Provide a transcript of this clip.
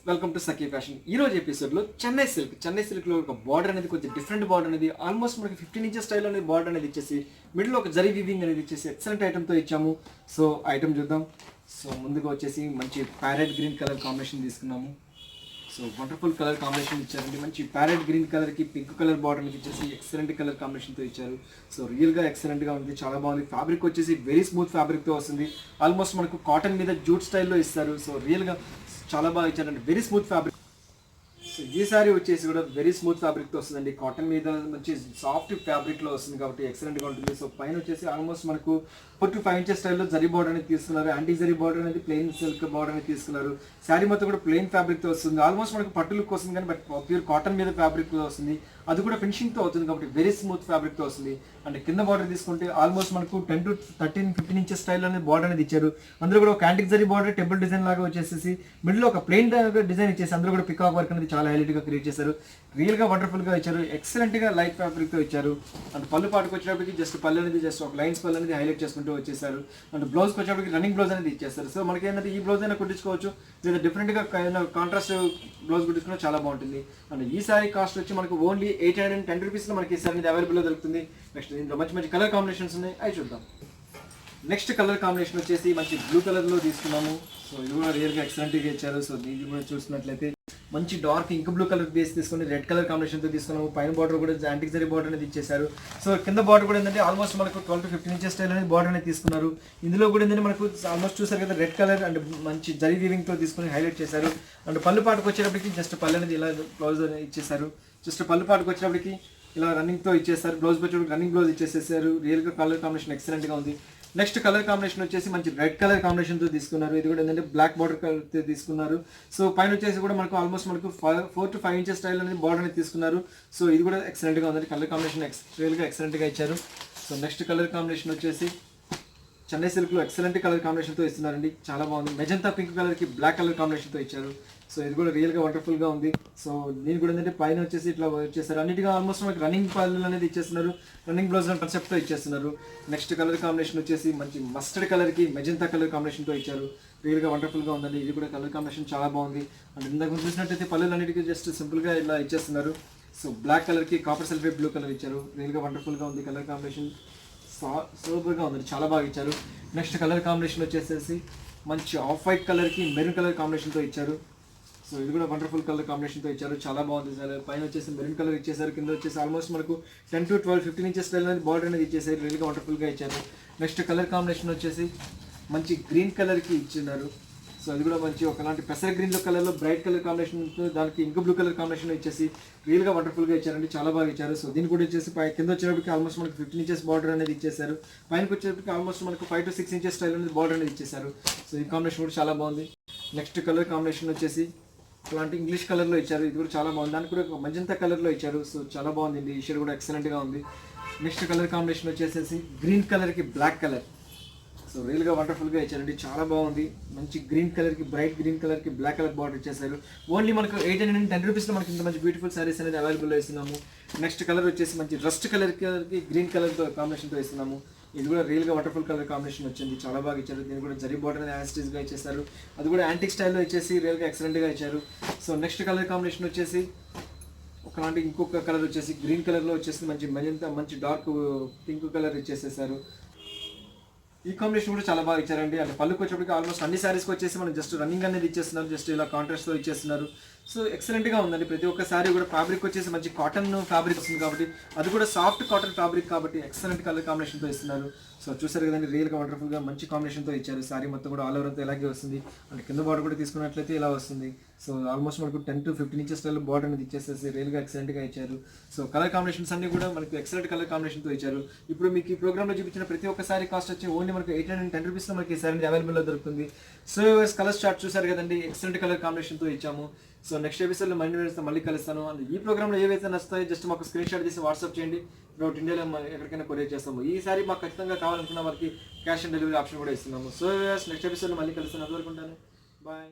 Welcome to Sakhi fashion. ఈ రోజు ఎపిసోడ్లో చెన్నై సిల్క్లో ఒక బార్డర్ అనేది కొంచెం డిఫరెంట్ బార్డర్ అనేది ఆల్మోస్ట్ మనకి 15 ఇంచెస్ స్టైల్ అనేది బార్డర్ అనేది ఇచ్చేసి మిడిల్ ఒక జరీ వీవింగ్ అనేది ఇచ్చేసి ఎక్సలెంట్ ఐటమ్తో ఇచ్చాము. సో ఐటమ్ చూద్దాం. సో ముందుగా వచ్చేసి మంచి ప్యారెట్ గ్రీన్ కలర్ కాంబినేషన్ తీసుకున్నాము. సో వండర్ఫుల్ కలర్ కాంబినేషన్ ఇచ్చారండి. మంచి ప్యారెట్ గ్రీన్ కలర్కి పింక్ కలర్ బార్డర్ అనేది ఇచ్చేసి ఎక్సలెంట్ కలర్ కాంబినేషన్తో ఇచ్చారు. సో రియల్గా ఎక్సలెంట్గా ఉంది, చాలా బాగుంది. ఫ్యాబ్రిక్ వచ్చేసి వెరీ స్మూత్ ఫ్యాబ్రిక్తో వస్తుంది. ఆల్మోస్ట్ మనకు కాటన్ మీద జూట్ స్టైల్లో ఇస్తారు. సో రియల్గా చాలా బాగా ఇచ్చారండి, వెరీ స్మూత్ ఫ్యాబ్రిక్. సో ఈ సారీ వచ్చేసి కూడా వెరీ స్మూత్ ఫ్యాబ్రిక్తో వస్తుందండి. కాటన్ మీద మంచి సాఫ్ట్ ఫ్యాబ్రిక్లో వస్తుంది కాబట్టి ఎక్సలెంట్గా ఉంటుంది. సో పైన వచ్చేసి ఆల్మోస్ట్ మనకు 4 to 5 ఇంచెస్ స్టైల్లో జరీ బార్డర్ అనేది తీసుకున్నారు. యాంటీ జరీ బార్డర్ అనేది ప్లెయిన్ సిల్క్ బార్డర్ అనేది తీసుకున్నారు. శారీ మొత్తం కూడా ప్లెయిన్ ఫ్యాబ్రిక్తో వస్తుంది. ఆల్మోస్ట్ మనకు పట్టు లుక్ వస్తుంది కానీ బట్ ప్యూర్ కాటన్ మీద ఫ్యాబ్రిక్తో వస్తుంది. అది కూడా ఫినిషింగ్తో అవుతుంది కాబట్టి వెరీ స్మూత్ ఫ్యాబ్రిక్తో వస్తుంది. అండ్ కింద బార్డర్ తీసుకుంటే ఆల్మోస్ట్ మనకు 10 to 13, 15 ఇంచెస్ స్టైల్ అనేది బార్డర్ అనేది ఇచ్చారు. అందులో కూడా ఒక antique zari border temple design లాగా వచ్చేసి మిడిల్ ఒక ప్లెయిన్ డిజైన్ ఇచ్చేసి అందులో కూడా పికాక్ వర్క్ అనేది చాలా హైలైట్గా క్రియేట్ చేశారు. రియల్గా వండర్ఫుల్గా ఇచ్చారు, ఎక్సలెంట్గా లైట్ ఫ్యాబ్రిక్తో ఇచ్చారు. అండ్ పళ్ళు పాటుకు వచ్చేటప్పటికి జస్ట్ పళ్ళు అనేది జస్ట్ ఒక లైన్స్ పళ్ళు అనేది హైలైట్ చేసుకుంటూ వచ్చేసారు. అండ్ బ్లౌజ్కి వచ్చేటప్పటికి రన్నింగ్ బ్లౌజ్ అనేది ఇచ్చేస్తారు. సో మనకి ఏంటంటే ఈ బ్లౌజ్ అయినా కుట్టించుకోవచ్చు, లేదా డిఫరెంట్గా కాంట్రాస్ట్ బ్లౌజ్ కుట్టించుకున్నా చాలా బాగుంటుంది. అండ్ ఈ సారీ కాస్ట్ వచ్చి మనకు ఓన్లీ 810 రూపీస్లో మనకి ఈ సారీ అనేది అవైలబుల్లో దొరుకుతుంది. నెక్స్ట్ దీంట్లో మంచి మంచి కలర్ కాంబినేషన్స్ ఉన్నాయి, అవి చూద్దాం. నెక్స్ట్ కలర్ కాంబినేషన్ వచ్చేసి మంచి బ్లూ కలర్లో తీసుకున్నాము. సో ఇది కూడా రియల్గా ఎక్సలెంట్గా ఇచ్చారు. సో దీన్ని కూడా చూసినట్లయితే మంచి dark ink blue colour base తీసుకొని రెడ్ కలర్ కాంబినేషన్తో తీసుకున్నాము. పైన బార్డర్ కూడా యాంటిక్ జరీ బార్డర్ అనేది ఇచ్చేసారు. సో కింద బార్డర్ కూడా ఏంటంటే ఆల్మోస్ట్ మనకు 12 to 15 ఇంచెస్ స్టైల్ అనేది బార్డర్ అనేది తీసుకున్నారు. ఇందులో కూడా ఏంటంటే మనకు ఆల్మోస్ట్ చూసారు కదా, రెడ్ కలర్ అండ్ మంచి జరీ వీవింగ్తో తీసుకొని హైలైట్ చేశారు. అండ్ పళ్ళు పాటుకు వచ్చేటప్పటికి జస్ట్ పళ్ళు అనేది ఇలా బ్లౌజ్ అనేది ఇచ్చేసారు. జస్ట్ పళ్ళు పాటుకు వచ్చేటప్పటికి ఇలా రన్నింగ్తో ఇచ్చేసారు. బ్లౌజ్ వచ్చేటప్పుడు రన్నింగ్ బ్లౌజ్ ఇచ్చేసేసారు. రియల్గా కలర్ కాంబినేషన్ ఎక్సలెంట్గా ఉంది. నెక్స్ట్ కలర్ కాంబినేషన్ వచ్చేసి మంచి రెడ్ కలర్ కాంబినేషన్తో తీసుకున్నారు. ఇది కూడా ఏంటంటే బ్లాక్ బార్డర్ కలర్తో తీసుకున్నారు. సో పైన వచ్చేసి కూడా మనకు ఆల్మోస్ట్ మనకు 4 to 5 ఇంచెస్ స్టైల్ అనేది బార్డర్ అనేది తీసుకున్నారు. సో ఇది కూడా ఎక్సలెంట్గా ఉందండి, కలర్ కాంబినేషన్ రియల్గా ఎక్సలెంట్గా ఇచ్చారు. సో నెక్స్ట్ కలర్ కాంబినేషన్ వచ్చేసి చెన్నై సిల్క్లో ఎక్సలెంట్ కలర్ కాంబినేషన్తో ఇస్తున్నారండి, చాలా బాగుంది. మెజంతా పింక్ కలర్కి బ్లాక్ కలర్ కాంబినేషన్తో ఇచ్చారు. సో ఇది కూడా రియల్గా వండర్ఫుల్గా ఉంది. సో దీని కూడా ఏంటంటే పైన వచ్చేసి ఇట్లా వచ్చేసారు. అన్నిటిగా ఆల్మోస్ట్ మనకి రన్నింగ్ పళ్ళు అనేది ఇచ్చేస్తున్నారు, రన్నింగ్ బ్లౌజ్ కాన్సెప్ట్తో ఇచ్చేస్తున్నారు. నెక్స్ట్ కలర్ కాంబినేషన్ వచ్చేసి మంచి మస్టర్డ్ కలర్కి మెజంతా కలర్ కాంబినేషన్తో ఇచ్చారు. రియల్గా వండర్ఫుల్గా ఉందండి. ఇది కూడా కలర్ కాంబినేషన్ చాలా బాగుంది. అండ్ ఇందాక చూసినట్టయితే పళ్ళు అన్నిటికీ జస్ట్ సింపుల్గా ఇలా ఇచ్చేస్తున్నారు. సో బ్లాక్ కలర్కి కాపర్ సల్ఫేట్ బ్లూ కలర్ ఇచ్చారు. రియల్గా వండర్ఫుల్గా ఉంది, కలర్ కాంబినేషన్ సూపర్గా ఉంది, చాలా బాగా ఇచ్చారు. నెక్స్ట్ కలర్ కాంబినేషన్ వచ్చేసేసి మంచి ఆఫ్ వైట్ కలర్కి మెరూన్ కలర్ కాంబినేషన్తో ఇచ్చారు. సో ఇది కూడా వండర్ఫుల్ కలర్ కాంబినేషన్తో ఇచ్చారు, చాలా బాగుంది. సార్ పైన వచ్చేసి మెరూన్ కలర్ ఇచ్చేసారు. కింద వచ్చేసి ఆల్మోస్ట్ మనకు 10 to 12, 15 ఇంచెస్ స్టైల్ అనేది బార్డర్ అనేది ఇచ్చేసారు. రియల్గా వండర్ఫుల్గా ఇచ్చారు. నెక్స్ట్ కలర్ కాంబినేషన్ వచ్చేసి మంచి గ్రీన్ కలర్కి ఇచ్చినారు. సో అది కూడా మంచి ఒకలాంటి పెసర గ్రీన్ కలర్లో బ్రైట్ కలర్ కాంబినేషన్, దానికి ఇంక బ్లూ కలర్ కాంబినేషన్ ఇచ్చేసి రియల్గా వండర్ఫుల్గా ఇచ్చారండి, చాలా బాగా ఇచ్చారు. సో దీన్ని కూడా వచ్చేసి కింద వచ్చేటప్పటికి ఆల్మోస్ట్ మనకు 15 ఇంచెస్ బార్డర్ అనేది ఇచ్చేసారు. పైనకి వచ్చేటప్పటికి ఆల్మోస్ట్ మనకు 5 to 6 ఇంచెస్ స్టైల్ అనేది బార్డర్ అనేది ఇచ్చేసారు. సో ఈ కాంబినేషన్ కూడా చాలా బాగుంది. నెక్స్ట్ కలర్ కాంబినేషన్ వచ్చేసి ఇలాంటి ఇంగ్లీష్ కలర్లో ఇచ్చారు. ఇది కూడా చాలా బాగుంది. దానికి కూడా మజంతా కలర్లో ఇచ్చారు. సో చాలా బాగుంది, ఈ షేడ్ కూడా ఎక్సలెంట్గా ఉంది. నెక్స్ట్ కలర్ కాంబినేషన్ వచ్చేసేసి గ్రీన్ కలర్కి బ్లాక్ కలర్. సో రియల్గా వండర్ఫుల్గా ఇచ్చారండి, చాలా బాగుంది. మంచి గ్రీన్ కలర్కి బ్రైట్ గ్రీన్ కలర్కి బ్లాక్ కలర్ బార్డర్ ఇచ్చేసారు. ఓన్లీ మనకు 810 రూపీస్లో మనకి ఇంత మంచి బ్యూటిఫుల్ సారీస్ అనేది అవైలబుల్లో ఇస్తున్నాము. నెక్స్ట్ కలర్ వచ్చేసి మంచి రస్ట్ కలర్కి గ్రీన్ కలర్తో కాంబినేషన్తో ఇస్తున్నాము. ఇది కూడా రియల్గా వండర్ఫుల్ కలర్ కాంబినేషన్ వచ్చింది, చాలా బాగా ఇచ్చారు. దీన్ని కూడా జరీ బార్డర్ అనేది యాస్టీస్గా ఇచ్చేసారు. అది కూడా యాంటిక్ స్టైల్లో ఇచ్చేసి రియల్గా ఎక్సలెంట్గా ఇచ్చారు. సో నెక్స్ట్ కలర్ కాంబినేషన్ వచ్చేసి ఒకలాంటి ఇంకొక కలర్ వచ్చేసి గ్రీన్ కలర్లో వచ్చేసి మంచి మజంతా మంచి డార్క్ పింక్ కలర్ ఇచ్చేసేసారు. ఈ కాంబినేషన్ కూడా చాలా బాగా ఇచ్చారండి. అంటే పళ్ళుకి వచ్చేప్పటికి ఆల్మోస్ట్ అన్ని శారీస్కి వచ్చేసి మనం జస్ట్ రన్నింగ్ అనేది ఇచ్చేస్తున్నారు, జస్ట్ ఇలా కాంట్రాస్ట్తో ఇచ్చేస్తున్నారు. సో ఎక్సలెంట్గా ఉందండి. ప్రతి ఒక్క శారీ కూడా ఫ్యాబ్రిక్ వచ్చేసి మంచి కాటన్ ఫ్యాబ్రిక్ వస్తుంది కాబట్టి, అది కూడా సాఫ్ట్ కాటన్ ఫ్యాబ్రిక్ కాబట్టి ఎక్సలెంట్ కలర్ కాంబినేషన్తో ఇస్తున్నారు. సో చూసారు కదండి, రియల్గా వండర్ఫుల్గా మంచి కాంబినేషన్తో ఇచ్చారు. శారీ మొత్తం కూడా ఆల్ ఓవర్ అంతా ఇలాగే వస్తుంది. అంటే కింద బార్డర్ కూడా తీసుకున్నట్లయితే ఇలా వస్తుంది. సో ఆల్మోస్ట్ మనకు 10 to 15 ఇంచెస్ స్టైల్ బార్డర్ అనేది ఇచ్చేసేసి రియల్గా ఎక్సలెంట్గా ఇచ్చారు. సో కలర్ కాంబినేషన్స్ అన్ని కూడా మనకు ఎక్సలెంట్ కలర్ కాంబినేషన్తో ఇచ్చారు. ఇప్పుడు మీకు ఈ ప్రోగ్రామ్లో చూపించిన ప్రతి ఒక్క సారీ కాస్ట్ వచ్చి ఓన్లీ మనకు 810 రూపీస్లో మనకి ఈ సారీ అవైలబుల్లో దొరుకుతుంది. సో కలర్ చార్ట్ చూసారు కదండి, ఎక్సలెంట్ కలర్ కాంబినేషన్తో ఇచ్చాము. సో నెక్స్ట్ ఎపిసోడ్లో మళ్ళీ కలుస్తాను. ఈ ప్రోగ్రామ్లో ఏవైతే నచ్చుతాయో జస్ట్ మాకు స్క్రీన్ షాట్ తీసి వాట్సాప్ చేయండి. త్రూఅవుట్ ఇండియాలో ఎక్కడికైనా కొరియర్ చేస్తాము. ఈసారి మాకు ఖచ్చితంగా కావాలనుకున్న వారికి క్యాష్ ఆన్ డెలివరీ ఆప్షన్ కూడా ఇస్తున్నాము. సో నెక్స్ట్ ఎపిసోడ్లో మళ్ళీ కలుస్తాను, అనుకుంటాను. బాయ్.